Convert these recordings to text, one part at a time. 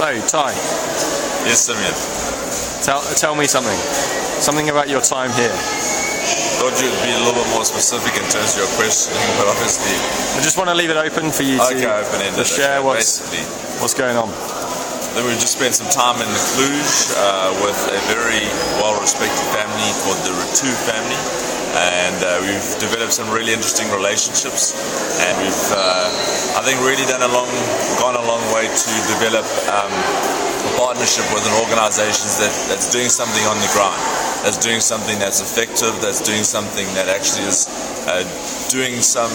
So, Ty. Yes, Simeon. Tell me something. Something about your time here. Thought you'd be a little bit more specific in terms of your questioning, but obviously... I just want to leave it open for you to share what's going on. Then we've just spent some time in Cluj with a very well-respected family called the Ratu family, and we've developed some really interesting relationships, and we've, I think, really gone a long way to develop a partnership with an organisation that's doing something on the ground, that's doing something that's effective, that's doing something that actually is doing some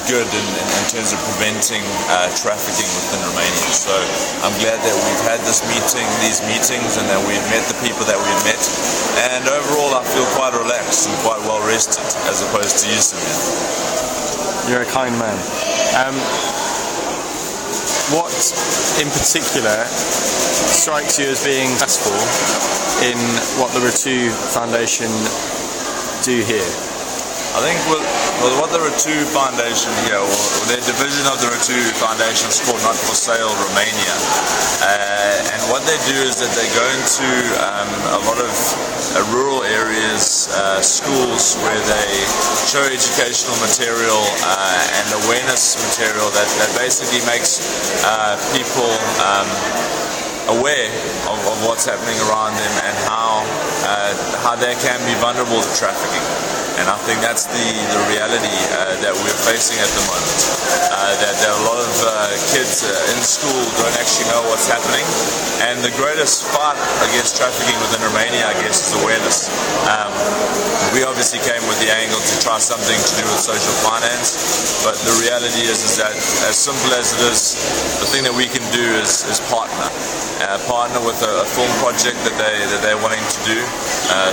good in terms of preventing trafficking within Romania. So I'm glad that we've had these meetings, and that we've met the people that we've met. And overall, I feel quite relaxed and quite well rested, as opposed to you, Simeon. You're a kind man. What, in particular, strikes you as being successful in what the Ratu Foundation do here? I think what the Ratu Foundation here, or their division of the Ratu Foundation, is called Not For Sale Romania. And what they do is that they go into a lot of rural areas, schools, where they show educational material and awareness material that basically makes people aware of what's happening around them and how they can be vulnerable to trafficking. And I think that's the reality that we're facing at the moment. That a lot of kids in school don't actually know what's happening. And the greatest fight against trafficking within Romania, I guess, is awareness. We obviously came with the angle to try something to do with social finance, but the reality is that, as simple as it is, the thing that we can do is partner. Partner with a film project that they're wanting to do.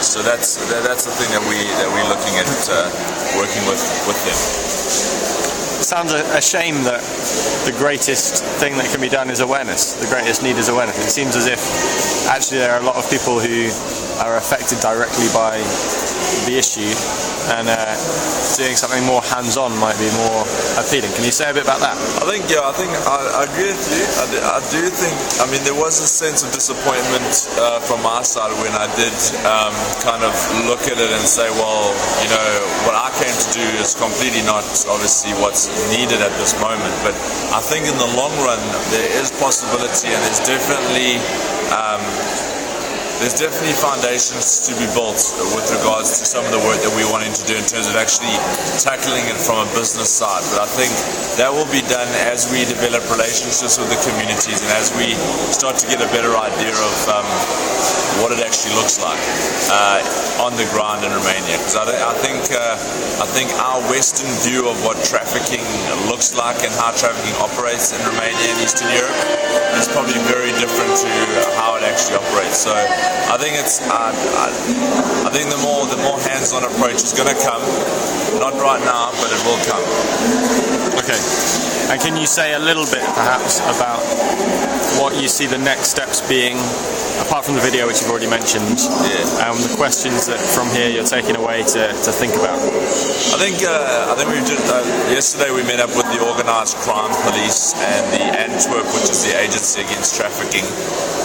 So that's the thing that we're looking at working with them. It sounds a shame that the greatest thing that can be done is awareness. The greatest need is awareness. It seems as if actually there are a lot of people who are affected directly by the issue, and doing something more hands-on might be more appealing. Can you say a bit about that? I agree with you. I do think, there was a sense of disappointment from my side when I did kind of look at it and say, well, what I came to do is completely not obviously what's needed at this moment. But I think in the long run there is possibility, and there's definitely foundations to be built with regards to some of the work that we're wanting to do in terms of actually tackling it from a business side. But I think that will be done as we develop relationships with the communities and as we start to get a better idea of what it actually looks like on the ground in Romania. Because I think our Western view of what trafficking looks like and how trafficking operates in Romania and Eastern Europe is probably very different to how it actually operates. So I think the more hands-on approach is going to come, not right now, but it will come. Okay. And can you say a little bit, perhaps, about what you see the next steps being, apart from the video which you've already mentioned, the questions that from here you're taking away to think about? I think we just yesterday we met up with the organised crime police and the Antwerp, which is the agency against trafficking,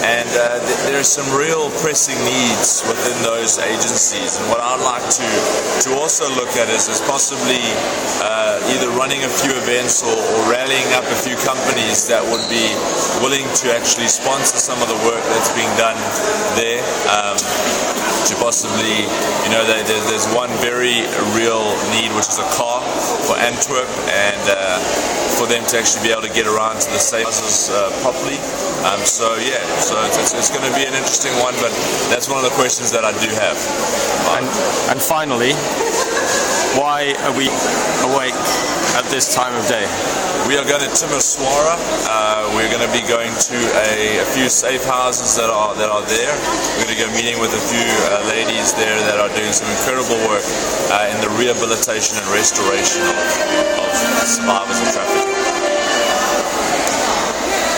and there are some real pressing needs within those agencies. And what I'd like to also look at is possibly either running a few events or rallying up a few companies that would be willing to actually sponsor some of the work that's being done there. To possibly, there's one very real need, which is a car for Antwerp, and for them to actually be able to get around to the safe houses properly. So it's going to be an interesting one, but that's one of the questions that I do have. And finally, why are we awake at this time of day? We are going to Timisoara. We're going to be going to a few safe houses that are there. We're going to go meeting with a few ladies there that are doing some incredible work in the rehabilitation and restoration of survivors of trafficking.